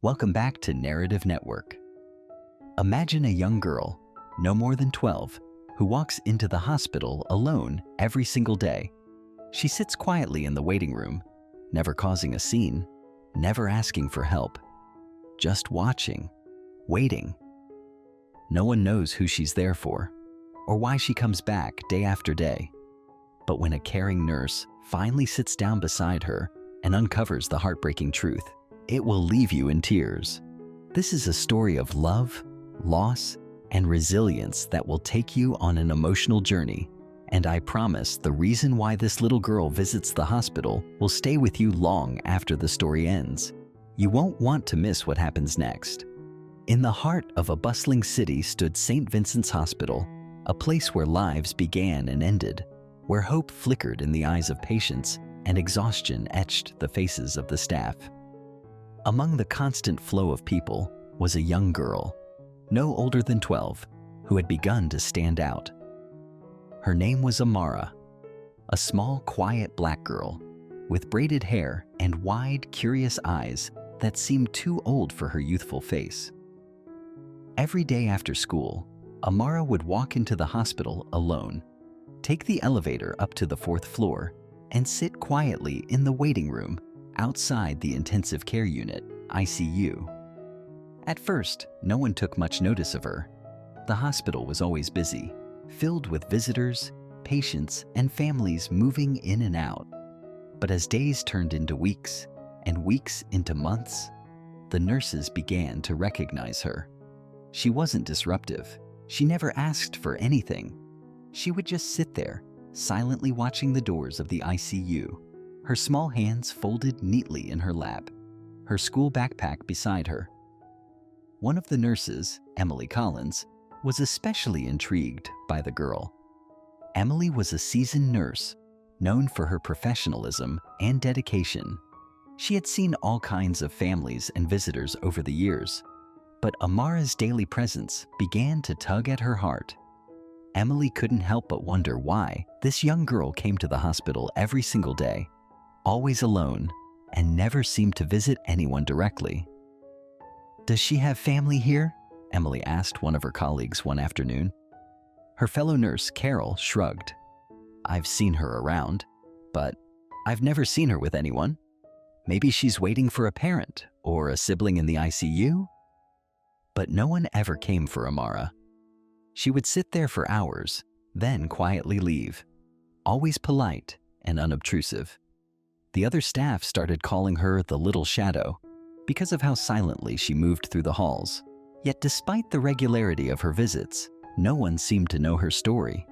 Welcome back to Narrative Network. Imagine a young girl, no more than 12, who walks into the hospital alone every single day. She sits quietly in the waiting room, never causing a scene, never asking for help, just watching, waiting. No one knows who she's there for, or why she comes back day after day. But when a caring nurse finally sits down beside her and uncovers the heartbreaking truth, it will leave you in tears. This is a story of love, loss, and resilience that will take you on an emotional journey. And I promise the reason why this little girl visits the hospital will stay with you long after the story ends. You won't want to miss what happens next. In the heart of a bustling city stood St. Vincent's Hospital, a place where lives began and ended, where hope flickered in the eyes of patients and exhaustion etched the faces of the staff. Among the constant flow of people was a young girl, no older than 12, who had begun to stand out. Her name was Amara, a small, quiet black girl with braided hair and wide, curious eyes that seemed too old for her youthful face. Every day after school, Amara would walk into the hospital alone, take the elevator up to the 4th floor, and sit quietly in the waiting room outside the intensive care unit, ICU. At first, no one took much notice of her. The hospital was always busy, filled with visitors, patients, and families moving in and out. But as days turned into weeks, and weeks into months, the nurses began to recognize her. She wasn't disruptive. She never asked for anything. She would just sit there, silently watching the doors of the ICU, her small hands folded neatly in her lap, her school backpack beside her. One of the nurses, Emily Collins, was especially intrigued by the girl. Emily was a seasoned nurse, known for her professionalism and dedication. She had seen all kinds of families and visitors over the years, but Amara's daily presence began to tug at her heart. Emily couldn't help but wonder why this young girl came to the hospital every single day, always alone, and never seemed to visit anyone directly. "Does she have family here?" Emily asked one of her colleagues one afternoon. Her fellow nurse, Carol, shrugged. "I've seen her around, but I've never seen her with anyone. Maybe she's waiting for a parent or a sibling in the ICU?" But no one ever came for Amara. She would sit there for hours, then quietly leave, always polite and unobtrusive. The other staff started calling her the Little Shadow because of how silently she moved through the halls. Yet despite the regularity of her visits, no one seemed to know her story.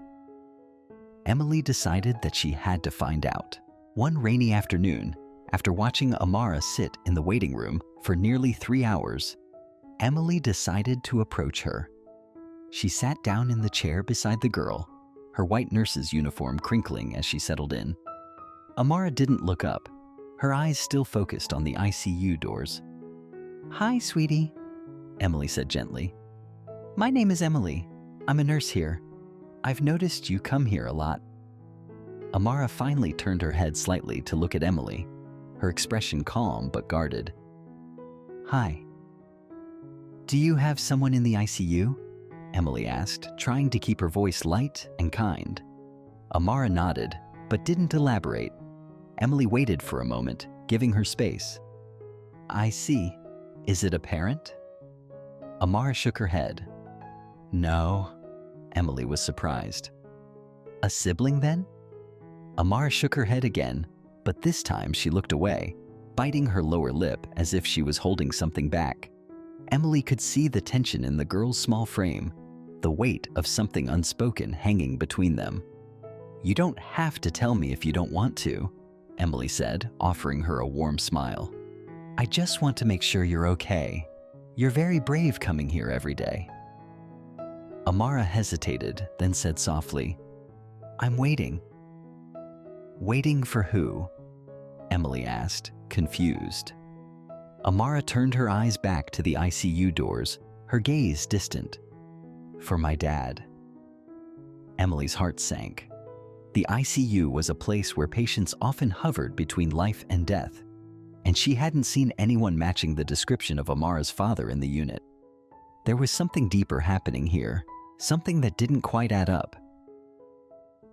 Emily decided that she had to find out. One rainy afternoon, after watching Amara sit in the waiting room for nearly 3 hours, Emily decided to approach her. She sat down in the chair beside the girl, her white nurse's uniform crinkling as she settled in. Amara didn't look up, her eyes still focused on the ICU doors. "Hi, sweetie," Emily said gently. "My name is Emily. I'm a nurse here. I've noticed you come here a lot." Amara finally turned her head slightly to look at Emily, her expression calm but guarded. "Hi. Do you have someone in the ICU?" Emily asked, trying to keep her voice light and kind. Amara nodded, but didn't elaborate. Emily waited for a moment, giving her space. "I see. Is it a parent?" Amara shook her head. "No." Emily was surprised. "A sibling then?" Amara shook her head again, but this time she looked away, biting her lower lip as if she was holding something back. Emily could see the tension in the girl's small frame, the weight of something unspoken hanging between them. "You don't have to tell me if you don't want to," Emily said, offering her a warm smile. "I just want to make sure you're okay. You're very brave coming here every day." Amara hesitated, then said softly, "I'm waiting." "Waiting for who?" Emily asked, confused. Amara turned her eyes back to the ICU doors, her gaze distant. "For my dad." Emily's heart sank. The ICU was a place where patients often hovered between life and death. and she hadn't seen anyone matching the description of Amara's father in the unit. There was something deeper happening here, something that didn't quite add up.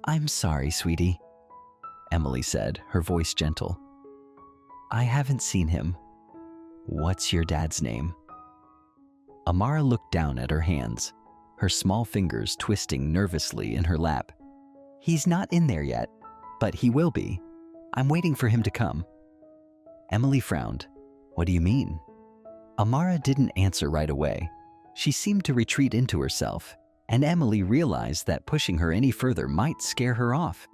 "I'm sorry, sweetie," Emily said, her voice gentle. "I haven't seen him. What's your dad's name?" Amara looked down at her hands, her small fingers twisting nervously in her lap. "He's not in there yet, but he will be. I'm waiting for him to come." Emily frowned. "What do you mean?" Amara didn't answer right away. She seemed to retreat into herself, and Emily realized that pushing her any further might scare her off.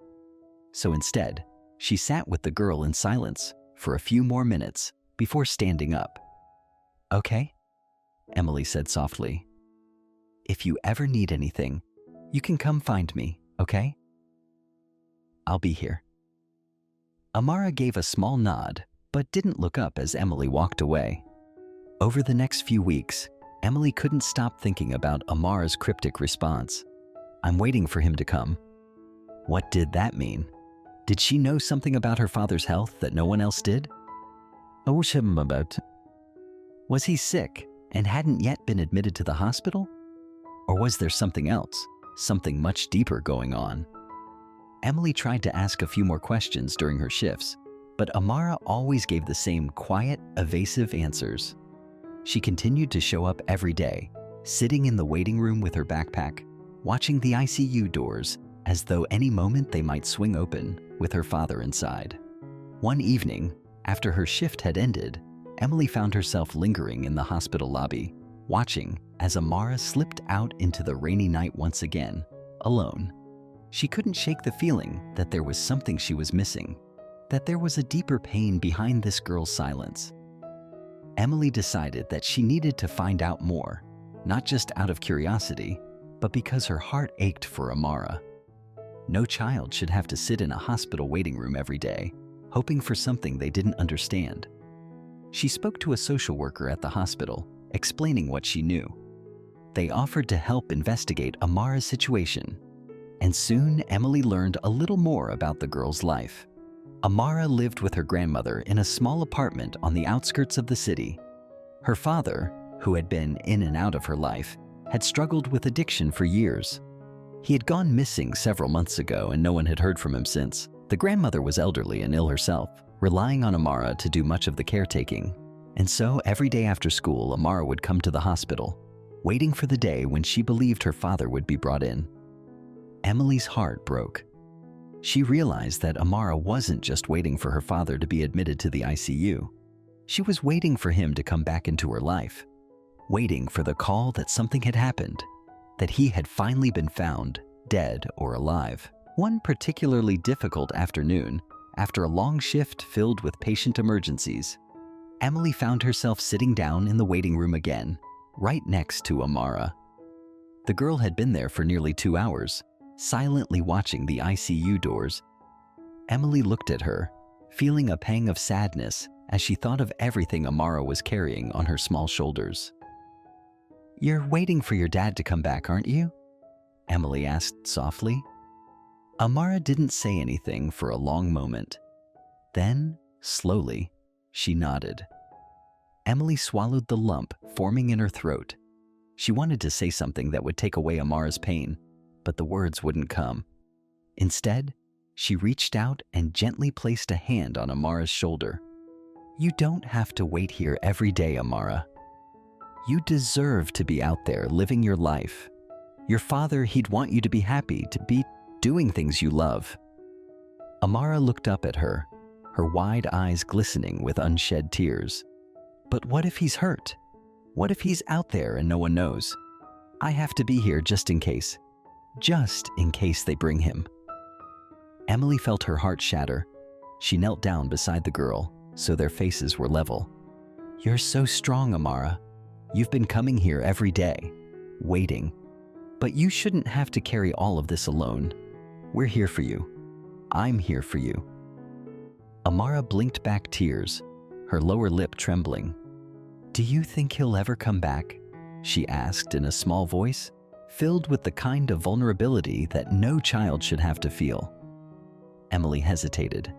So instead, she sat with the girl in silence for a few more minutes before standing up. "Okay," Emily said softly. "If you ever need anything, you can come find me, okay? I'll be here." Amara gave a small nod, but didn't look up as Emily walked away. Over the next few weeks, Emily couldn't stop thinking about Amara's cryptic response. "I'm waiting for him to come." What did that mean? Did she know something about her father's health that no one else did? Was he sick and hadn't yet been admitted to the hospital? Or was there something else, something much deeper going on? Emily tried to ask a few more questions during her shifts, but Amara always gave the same quiet, evasive answers. She continued to show up every day, sitting in the waiting room with her backpack, watching the ICU doors as though any moment they might swing open with her father inside. One evening, after her shift had ended, Emily found herself lingering in the hospital lobby, watching as Amara slipped out into the rainy night once again, alone. She couldn't shake the feeling that there was something she was missing, that there was a deeper pain behind this girl's silence. Emily decided that she needed to find out more, not just out of curiosity, but because her heart ached for Amara. No child should have to sit in a hospital waiting room every day, hoping for something they didn't understand. She spoke to a social worker at the hospital, explaining what she knew. They offered to help investigate Amara's situation, and soon Emily learned a little more about the girl's life. Amara lived with her grandmother in a small apartment on the outskirts of the city. Her father, who had been in and out of her life, had struggled with addiction for years. He had gone missing several months ago and no one had heard from him since. The grandmother was elderly and ill herself, relying on Amara to do much of the caretaking. And so every day after school, Amara would come to the hospital, waiting for the day when she believed her father would be brought in. Emily's heart broke. She realized that Amara wasn't just waiting for her father to be admitted to the ICU. She was waiting for him to come back into her life, waiting for the call that something had happened, that he had finally been found, dead or alive. One particularly difficult afternoon, after a long shift filled with patient emergencies, Emily found herself sitting down in the waiting room again, right next to Amara. The girl had been there for nearly 2 hours, silently watching the ICU doors. Emily looked at her, feeling a pang of sadness as she thought of everything Amara was carrying on her small shoulders. "You're waiting for your dad to come back, aren't you?" Emily asked softly. Amara didn't say anything for a long moment. Then, slowly, she nodded. Emily swallowed the lump forming in her throat. She wanted to say something that would take away Amara's pain, but the words wouldn't come. Instead, she reached out and gently placed a hand on Amara's shoulder. "You don't have to wait here every day, Amara. You deserve to be out there living your life. Your father, he'd want you to be happy, to be doing things you love." Amara looked up at her, her wide eyes glistening with unshed tears. "But what if he's hurt? What if he's out there and no one knows? I have to be here just in case they bring him." Emily felt her heart shatter. She knelt down beside the girl, so their faces were level. "You're so strong, Amara. You've been coming here every day, waiting. But you shouldn't have to carry all of this alone. We're here for you. I'm here for you." Amara blinked back tears, her lower lip trembling. "Do you think he'll ever come back?" she asked in a small voice, filled with the kind of vulnerability that no child should have to feel. Emily hesitated.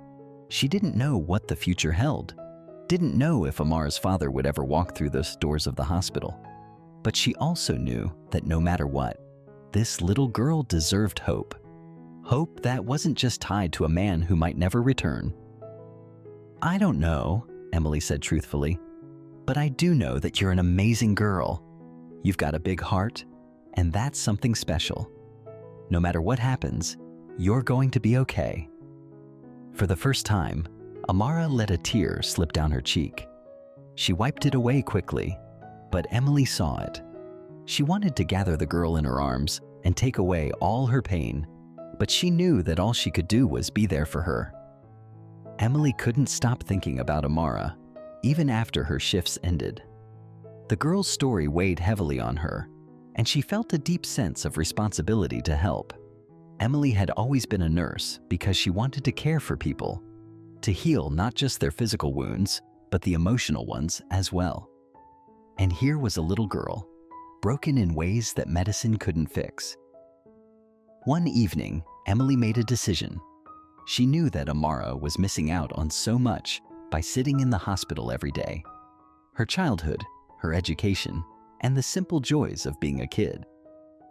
She didn't know what the future held. didn't know if Amara's father would ever walk through those doors of the hospital. But she also knew that no matter what, this little girl deserved hope. Hope that wasn't just tied to a man who might never return. "I don't know," Emily said truthfully, "but I do know that you're an amazing girl. You've got a big heart, and that's something special. No matter what happens, you're going to be okay." For the first time, Amara let a tear slip down her cheek. She wiped it away quickly, but Emily saw it. She wanted to gather the girl in her arms and take away all her pain, but she knew that all she could do was be there for her. Emily couldn't stop thinking about Amara, even after her shifts ended. The girl's story weighed heavily on her, and she felt a deep sense of responsibility to help. Emily had always been a nurse because she wanted to care for people, to heal not just their physical wounds, but the emotional ones as well. And here was a little girl, broken in ways that medicine couldn't fix. One evening, Emily made a decision. She knew that Amara was missing out on so much by sitting in the hospital every day. Her childhood, her education, and the simple joys of being a kid.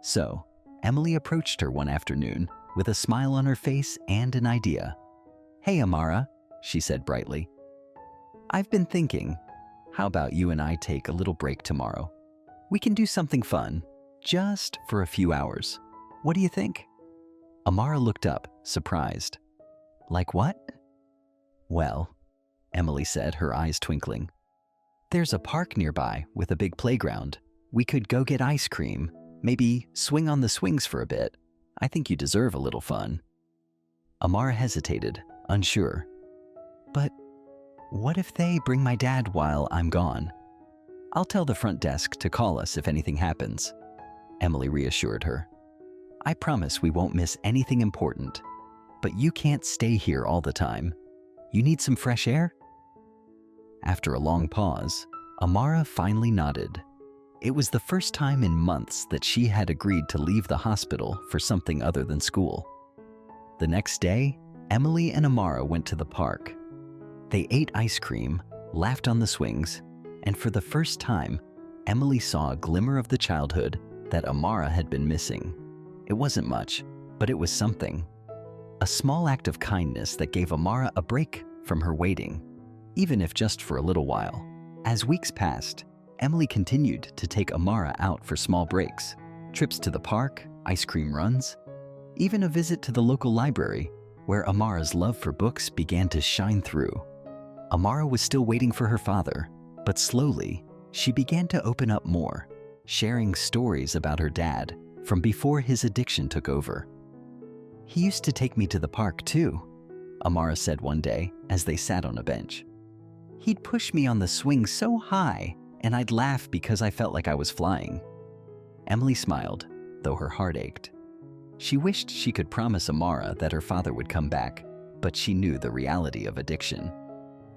So, Emily approached her one afternoon with a smile on her face and an idea. "Hey, Amara," she said brightly. "I've been thinking, how about you and I take a little break tomorrow? We can do something fun, just for a few hours. What do you think?" Amara looked up, surprised. "Like what?" "Well," Emily said, her eyes twinkling, "there's a park nearby with a big playground. We could go get ice cream, maybe swing on the swings for a bit. I think you deserve a little fun." Amara hesitated, unsure. "But what if they bring my dad while I'm gone? I'll tell the front desk to call us if anything happens," Emily reassured her. "I promise we won't miss anything important. But you can't stay here all the time. You need some fresh air?" After a long pause, Amara finally nodded. It was the first time in months that she had agreed to leave the hospital for something other than school. The next day, Emily and Amara went to the park. They ate ice cream, laughed on the swings, and for the first time, Emily saw a glimmer of the childhood that Amara had been missing. It wasn't much, but it was something. A small act of kindness that gave Amara a break from her waiting, even if just for a little while. As weeks passed, Emily continued to take Amara out for small breaks, trips to the park, ice cream runs, even a visit to the local library, where Amara's love for books began to shine through. Amara was still waiting for her father, but slowly, she began to open up more, sharing stories about her dad from before his addiction took over. "He used to take me to the park too," Amara said one day as they sat on a bench. "He'd push me on the swing so high, and I'd laugh because I felt like I was flying." Emily smiled, though her heart ached. She wished she could promise Amara that her father would come back, but she knew the reality of addiction.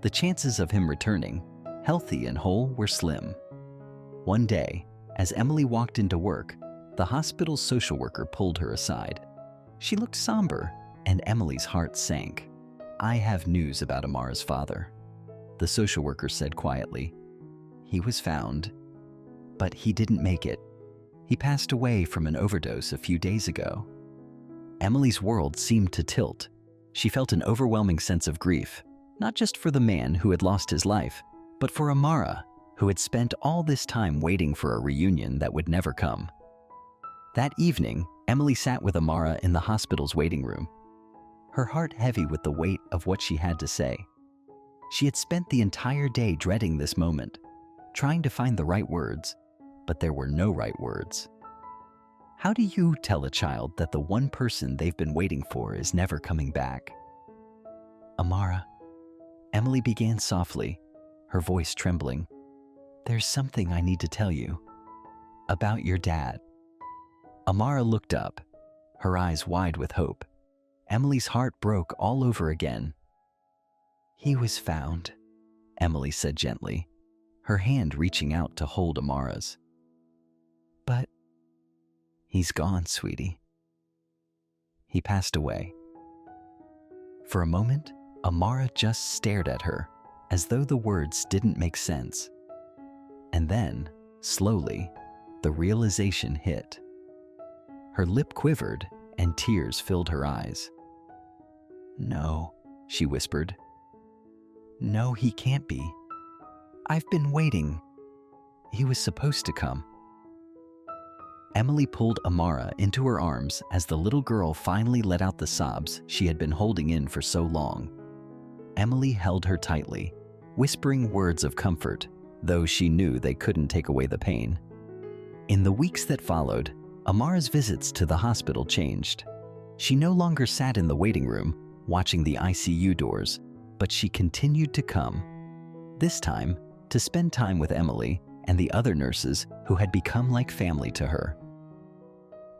The chances of him returning, healthy and whole, were slim. One day, as Emily walked into work, the hospital's social worker pulled her aside. She looked somber, and Emily's heart sank. "I have news about Amara's father," the social worker said quietly. "He was found, but he didn't make it. He passed away from an overdose a few days ago." Emily's world seemed to tilt. She felt an overwhelming sense of grief, not just for the man who had lost his life, but for Amara, who had spent all this time waiting for a reunion that would never come. That evening, Emily sat with Amara in the hospital's waiting room, her heart heavy with the weight of what she had to say. She had spent the entire day dreading this moment, trying to find the right words, but there were no right words. How do you tell a child that the one person they've been waiting for is never coming back? "Amara," Emily began softly, her voice trembling, "there's something I need to tell you. About your dad." Amara looked up, her eyes wide with hope. Emily's heart broke all over again. "He was found," Emily said gently, her hand reaching out to hold Amara's. "But he's gone, sweetie. He passed away." For a moment, Amara just stared at her, as though the words didn't make sense. And then, slowly, the realization hit. Her lip quivered and tears filled her eyes. "No," she whispered. "No, he can't be. I've been waiting. He was supposed to come." Emily pulled Amara into her arms as the little girl finally let out the sobs she had been holding in for so long. Emily held her tightly, whispering words of comfort, though she knew they couldn't take away the pain. In the weeks that followed, Amara's visits to the hospital changed. She no longer sat in the waiting room, watching the ICU doors, but she continued to come. This time, to spend time with Emily and the other nurses who had become like family to her.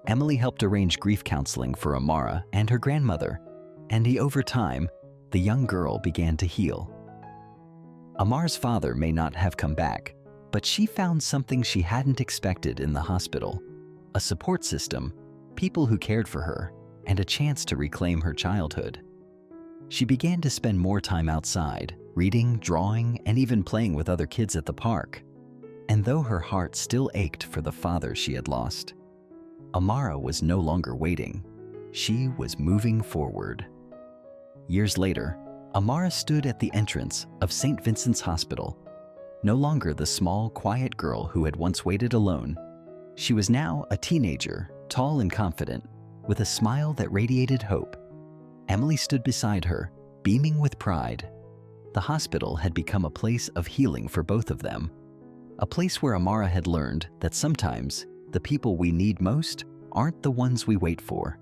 Emily helped arrange grief counseling for Amara and her grandmother, and over time, the young girl began to heal. Amara's father may not have come back, but she found something she hadn't expected in the hospital: a support system, people who cared for her, and a chance to reclaim her childhood. She began to spend more time outside, reading, drawing, and even playing with other kids at the park. And though her heart still ached for the father she had lost, Amara was no longer waiting. She was moving forward. Years later, Amara stood at the entrance of St. Vincent's Hospital. No longer the small, quiet girl who had once waited alone. She was now a teenager, tall and confident, with a smile that radiated hope. Emily stood beside her, beaming with pride. The hospital had become a place of healing for both of them. A place where Amara had learned that sometimes the people we need most aren't the ones we wait for,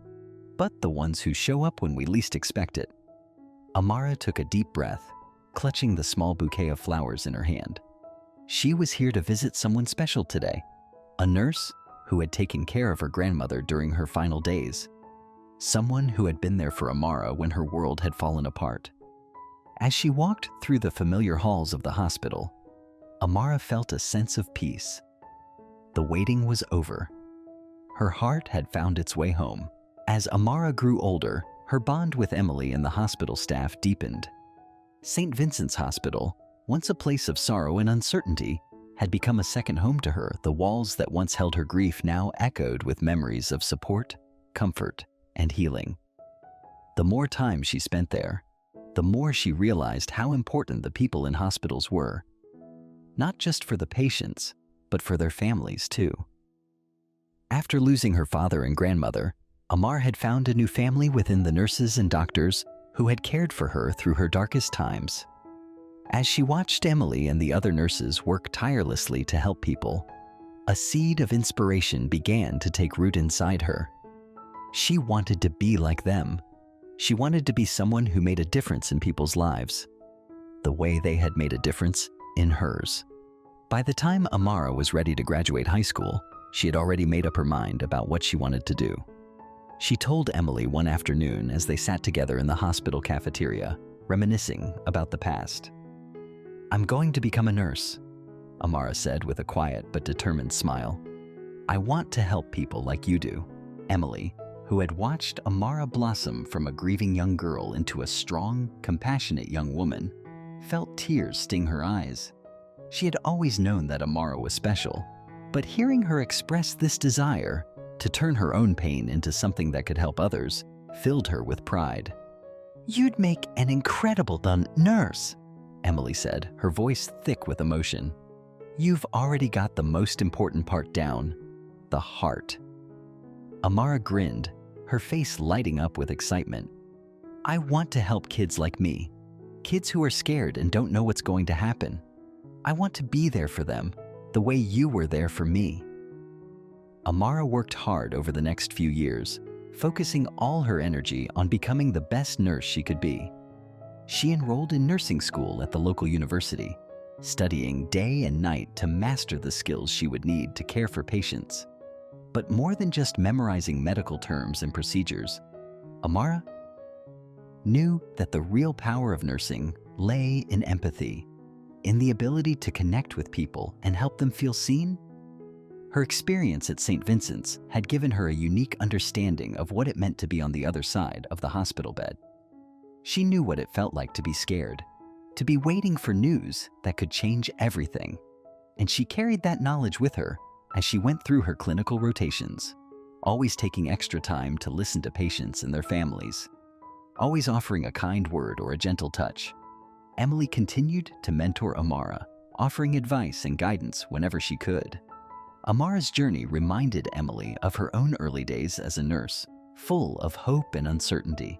but the ones who show up when we least expect it. Amara took a deep breath, clutching the small bouquet of flowers in her hand. She was here to visit someone special today, a nurse who had taken care of her grandmother during her final days, someone who had been there for Amara when her world had fallen apart. As she walked through the familiar halls of the hospital, Amara felt a sense of peace. The waiting was over. Her heart had found its way home. As Amara grew older, her bond with Emily and the hospital staff deepened. St. Vincent's Hospital, once a place of sorrow and uncertainty, had become a second home to her. The walls that once held her grief now echoed with memories of support, comfort, and healing. The more time she spent there, the more she realized how important the people in hospitals were. Not just for the patients, but for their families too. After losing her father and grandmother, Amar had found a new family within the nurses and doctors who had cared for her through her darkest times. As she watched Emily and the other nurses work tirelessly to help people, a seed of inspiration began to take root inside her. She wanted to be like them. She wanted to be someone who made a difference in people's lives, the way they had made a difference in hers. By the time Amara was ready to graduate high school, she had already made up her mind about what she wanted to do. She told Emily one afternoon as they sat together in the hospital cafeteria, reminiscing about the past. "I'm going to become a nurse," Amara said with a quiet but determined smile. "I want to help people like you do." Emily, who had watched Amara blossom from a grieving young girl into a strong, compassionate young woman, felt tears sting her eyes. She had always known that Amara was special, but hearing her express this desire to turn her own pain into something that could help others filled her with pride. "You'd make an incredible nurse," Emily said, her voice thick with emotion. "You've already got the most important part down, the heart." Amara grinned, her face lighting up with excitement. "I want to help kids like me, kids who are scared and don't know what's going to happen. I want to be there for them, the way you were there for me." Amara worked hard over the next few years, focusing all her energy on becoming the best nurse she could be. She enrolled in nursing school at the local university, studying day and night to master the skills she would need to care for patients. But more than just memorizing medical terms and procedures, Amara knew that the real power of nursing lay in empathy, in the ability to connect with people and help them feel seen. Her experience at St. Vincent's had given her a unique understanding of what it meant to be on the other side of the hospital bed. She knew what it felt like to be scared, to be waiting for news that could change everything. And she carried that knowledge with her as she went through her clinical rotations, always taking extra time to listen to patients and their families, always offering a kind word or a gentle touch. Emily continued to mentor Amara, offering advice and guidance whenever she could. Amara's journey reminded Emily of her own early days as a nurse, full of hope and uncertainty.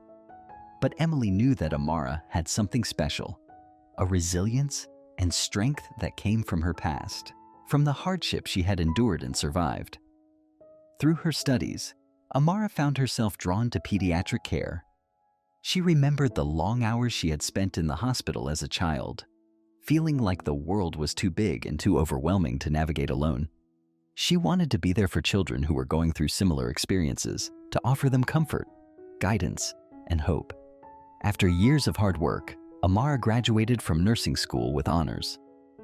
But Emily knew that Amara had something special, a resilience and strength that came from her past, from the hardship she had endured and survived. Through her studies, Amara found herself drawn to pediatric care. She remembered the long hours she had spent in the hospital as a child, feeling like the world was too big and too overwhelming to navigate alone. She wanted to be there for children who were going through similar experiences, to offer them comfort, guidance, and hope. After years of hard work, Amara graduated from nursing school with honors.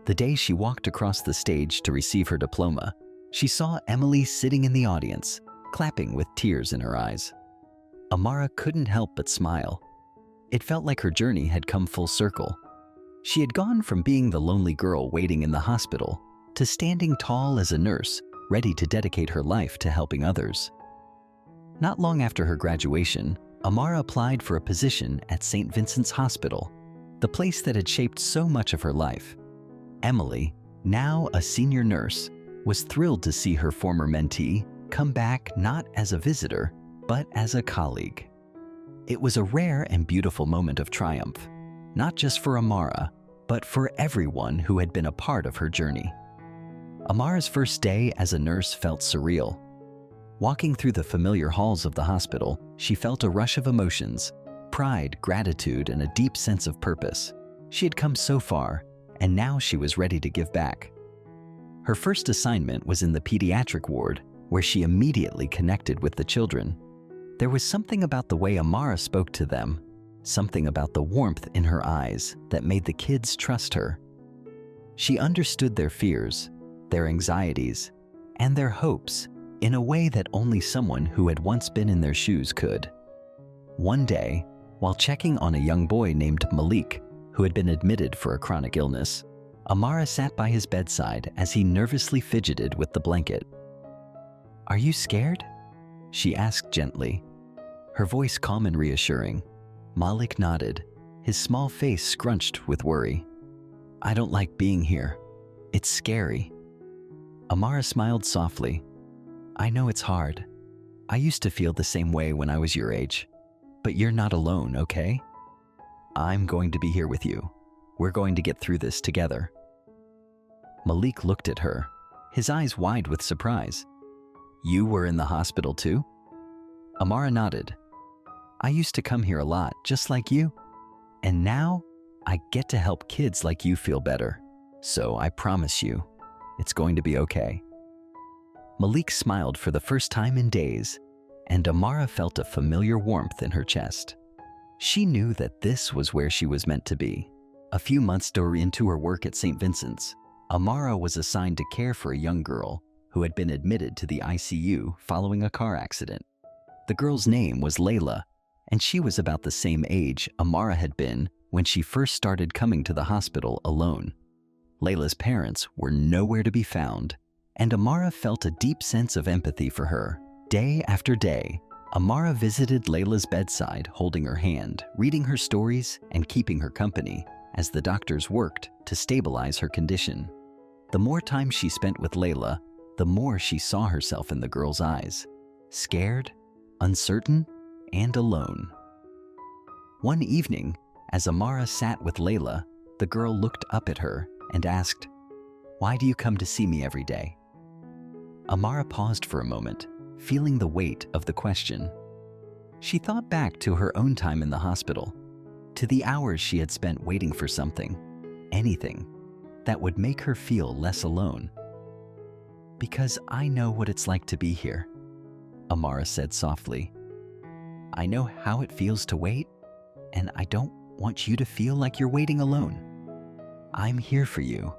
The day she walked across the stage to receive her diploma, she saw Emily sitting in the audience, clapping with tears in her eyes. Amara couldn't help but smile. It felt like her journey had come full circle. She had gone from being the lonely girl waiting in the hospital to standing tall as a nurse, ready to dedicate her life to helping others. Not long after her graduation, Amara applied for a position at St. Vincent's Hospital, the place that had shaped so much of her life. Emily, now a senior nurse, was thrilled to see her former mentee come back not as a visitor, but as a colleague. It was a rare and beautiful moment of triumph, not just for Amara, but for everyone who had been a part of her journey. Amara's first day as a nurse felt surreal. Walking through the familiar halls of the hospital, she felt a rush of emotions, pride, gratitude, and a deep sense of purpose. She had come so far, and now she was ready to give back. Her first assignment was in the pediatric ward, where she immediately connected with the children. There was something about the way Amara spoke to them, something about the warmth in her eyes that made the kids trust her. She understood their fears, their anxieties, and their hopes in a way that only someone who had once been in their shoes could. One day, while checking on a young boy named Malik, who had been admitted for a chronic illness, Amara sat by his bedside as he nervously fidgeted with the blanket. "Are you scared?" she asked gently, her voice calm and reassuring. Malik nodded, his small face scrunched with worry. "I don't like being here. It's scary." Amara smiled softly. "I know it's hard. I used to feel the same way when I was your age. But you're not alone, okay? I'm going to be here with you. We're going to get through this together." Malik looked at her, his eyes wide with surprise. "You were in the hospital too?" Amara nodded. "I used to come here a lot, just like you. And now, I get to help kids like you feel better. So I promise you, it's going to be okay." Malik smiled for the first time in days, and Amara felt a familiar warmth in her chest. She knew that this was where she was meant to be. A few months into her work at St. Vincent's, Amara was assigned to care for a young girl who had been admitted to the ICU following a car accident. The girl's name was Layla, and she was about the same age Amara had been when she first started coming to the hospital alone. Layla's parents were nowhere to be found, and Amara felt a deep sense of empathy for her. Day after day, Amara visited Layla's bedside, holding her hand, reading her stories, and keeping her company as the doctors worked to stabilize her condition. The more time she spent with Layla, the more she saw herself in the girl's eyes, scared, uncertain, and alone. One evening, as Amara sat with Layla, the girl looked up at her and asked, "Why do you come to see me every day?" Amara paused for a moment, feeling the weight of the question. She thought back to her own time in the hospital, to the hours she had spent waiting for something, anything, that would make her feel less alone. "Because I know what it's like to be here," Amara said softly. "I know how it feels to wait, and I don't want you to feel like you're waiting alone. I'm here for you,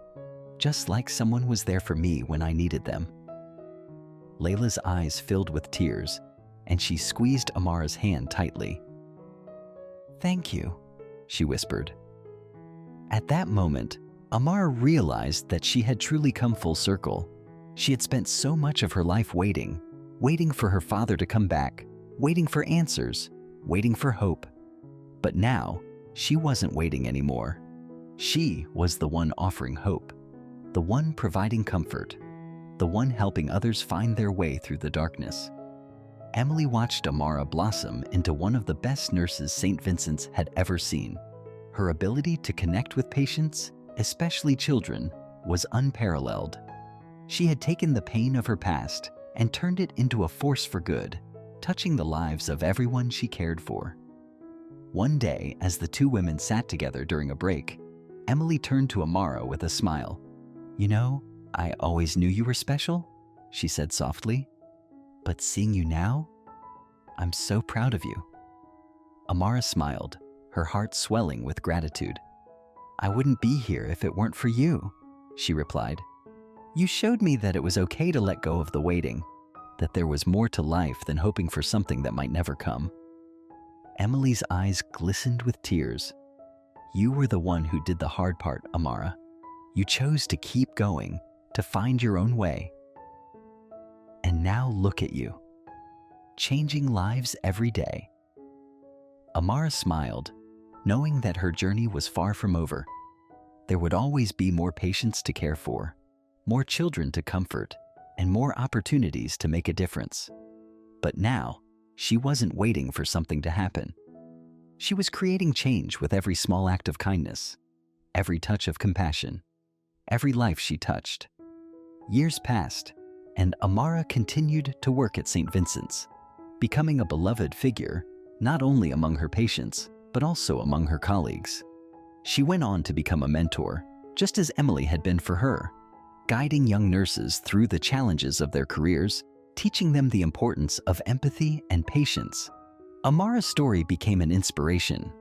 just like someone was there for me when I needed them." Layla's eyes filled with tears, and she squeezed Amara's hand tightly. "Thank you," she whispered. At that moment, Amara realized that she had truly come full circle. She had spent so much of her life waiting for her father to come back, waiting for answers, waiting for hope. But now, she wasn't waiting anymore. She was the one offering hope, the one providing comfort, the one helping others find their way through the darkness. Emily watched Amara blossom into one of the best nurses St. Vincent's had ever seen. Her ability to connect with patients, especially children, was unparalleled. She had taken the pain of her past and turned it into a force for good, touching the lives of everyone she cared for. One day, as the two women sat together during a break, Emily turned to Amara with a smile. "You know, I always knew you were special," she said softly. "But seeing you now, I'm so proud of you." Amara smiled, her heart swelling with gratitude. "I wouldn't be here if it weren't for you," she replied. "You showed me that it was okay to let go of the waiting, that there was more to life than hoping for something that might never come." Emily's eyes glistened with tears. "You were the one who did the hard part, Amara. You chose to keep going, to find your own way. And now look at you, changing lives every day." Amara smiled, knowing that her journey was far from over. There would always be more patients to care for, more children to comfort, and more opportunities to make a difference. But now, she wasn't waiting for something to happen. She was creating change with every small act of kindness, every touch of compassion, every life she touched. Years passed, and Amara continued to work at St. Vincent's, becoming a beloved figure not only among her patients, but also among her colleagues. She went on to become a mentor, just as Emily had been for her, guiding young nurses through the challenges of their careers, teaching them the importance of empathy and patience. Amara's story became an inspiration,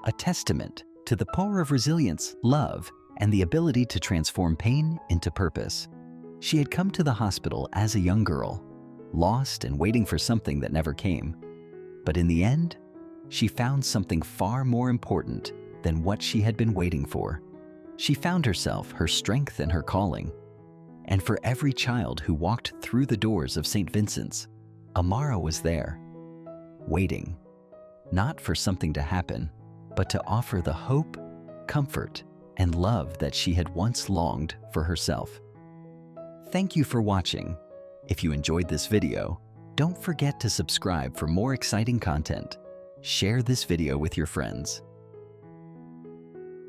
a testament to the power of resilience, love, and the ability to transform pain into purpose. She had come to the hospital as a young girl, lost and waiting for something that never came. But in the end, she found something far more important than what she had been waiting for. She found herself, her strength, and her calling. And for every child who walked through the doors of St. Vincent's, Amara was there, waiting, not for something to happen, but to offer the hope, comfort, and love that she had once longed for herself. Thank you for watching. If you enjoyed this video, don't forget to subscribe for more exciting content. Share this video with your friends.